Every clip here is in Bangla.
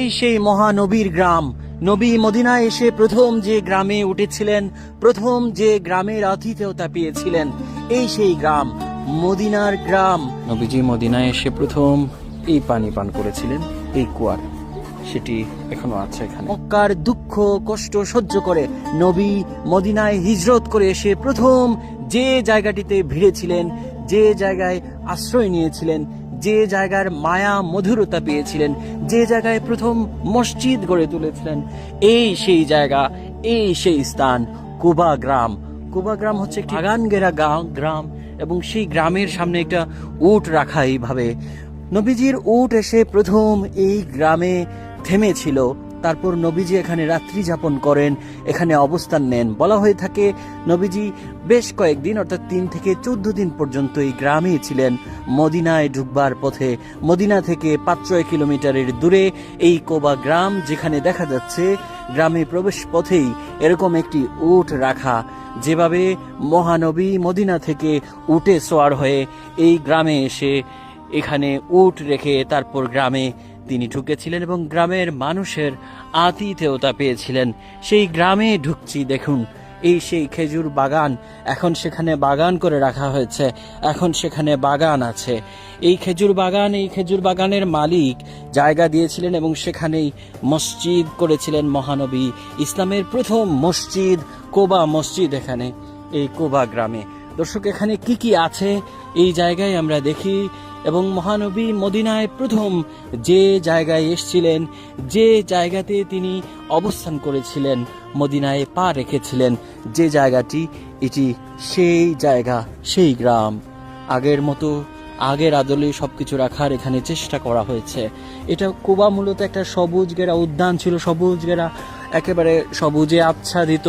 এই সেই মহানবীর গ্রাম। নবী মদিনায় এসে প্রথম যে গ্রামে উঠেছিলেন, প্রথম যে গ্রামের আতিথেয়তা পেয়েছিলেন, এই সেই গ্রাম, মদিনার গ্রাম। নবীজি মদিনায় এসে প্রথম এই পানি পান করেছিলেন, এই কুয়ার, সেটি এখনো আছে এখানে। মক্কার দুঃখ কষ্ট সহ্য করে নবী মদিনায় হিজরত করে এসে প্রথম যে জায়গাটিতে ভিড়েছিলেন, যে জায়গায় আশ্রয় নিয়েছিলেন, যে জায়গার মায়া মধুরতা পেয়েছিলেন, যে জায়গায় প্রথম মসজিদ গড়ে তুলেছিলেন, এই সেই জায়গা, এই সেই স্থান, কুবা গ্রাম। কুবা গ্রাম হচ্ছে একটি বাগান ঘেরা গ্রাম, এবং সেই গ্রামের সামনে একটা উট রাখা। এইভাবে নবীজির উট এসে প্রথম এই গ্রামে থেমেছিল। তারপর নবীজি এখানে রাত্রি যাপন করেন, এখানে অবস্থান নেন। বলা হয়ে থাকে নবীজি বেশ কয়েকদিন, অর্থাৎ 3 থেকে 14 দিন পর্যন্ত এই গ্রামেই ছিলেন। মদিনায় ঢুকবার পথে, মদিনা থেকে 5-6 কিলোমিটারের দূরে এই কোবা গ্রাম, যেখানে দেখা যাচ্ছে গ্রামে প্রবেশ পথেই এরকম একটি উট রাখা। যেভাবে মহানবী মদিনা থেকে উটে সওয়ার হয়ে এই গ্রামে এসে এখানে উট রেখে তারপর গ্রামে তিনি ঢুকেছিলেন এবং গ্রামের মানুষের আতিথেয়তা পেয়েছিলেন। সেই গ্রামে ঢুকছি, দেখুন এই সেই খেজুর বাগান, এখন সেখানে বাগান করে রাখা হয়েছে, এখন সেখানে বাগান আছে। এই খেজুর বাগানের মালিক জায়গা দিয়েছিলেন এবং সেখানেই মসজিদ করেছিলেন মহানবী। ইসলামের প্রথম মসজিদ, কোবা মসজিদ, এখানে এই কোবা গ্রামে। দর্শক, এখানে কি কি আছে এই জায়গায় আমরা দেখি। এবং মহানবী মদিনায় প্রথম যে জায়গায় এসেছিলেন, যে জায়গাতে তিনি অবস্থান করেছিলেন, মদিনায় পা রেখেছিলেন, যে জায়গাটি, এটি সেই জায়গা, সেই গ্রাম। আগের মতো, আগের আদলে সবকিছু রাখার এখানে চেষ্টা করা হয়েছে। এটা কুবা মূলত একটা সবুজ ঘেরা উদ্যান ছিল, সবুজ ঘেরা একেবারে সবুজে আচ্ছাদিত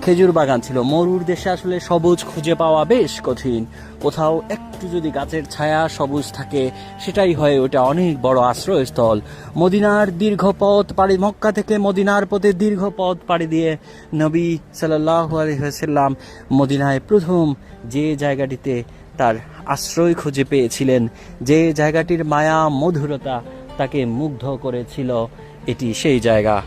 খেজুর বাগান ছিল। মরুর দেশে আসলে সবুজ খুঁজে পাওয়া বেশ কঠিন। কোথাও একটু যদি গাছের ছায়া সবুজ থাকে, সেটাই হয় ওটা অনেক বড় আশ্রয়স্থল। মদিনার দীর্ঘ পথ পাড়ি, মক্কা থেকে মদিনার পথে দীর্ঘ পথ পাড়ি দিয়ে নবী সাল্লাল্লাহু আলাইহি ওয়াসাল্লাম মদিনায় প্রথম যে জায়গাটিতে তার আশ্রয় খুঁজে পেয়েছিলেন, যে জায়গাটির মায়া মধুরতা তাকে মুগ্ধ করেছিল, এটি সেই জায়গা।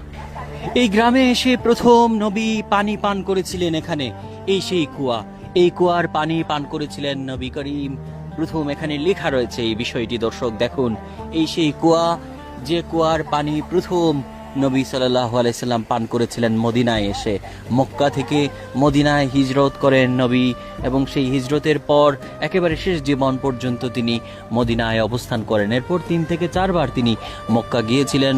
এই গ্রামে এসে প্রথম নবী পানি পান করেছিলেন এখানে, এই সেই কুয়া। এই কুয়ার পানি পান করেছিলেন নবী করিম প্রথম। এখানে লেখা রয়েছে এই বিষয়টি। দর্শক দেখুন, এই সেই কুয়া, যে কুয়ার পানি প্রথম নবী সাল্লাল্লাহু আলাইহি সাল্লাম পান করেছিলেন মদিনায় এসে। মক্কা থেকে মদিনায় হিজরত করেন নবী, এবং সেই হিজরতের পর একেবারে শেষ জীবন পর্যন্ত তিনি মদিনায় অবস্থান করেন। এরপর 3 থেকে 4 বার তিনি মক্কা গিয়েছিলেন।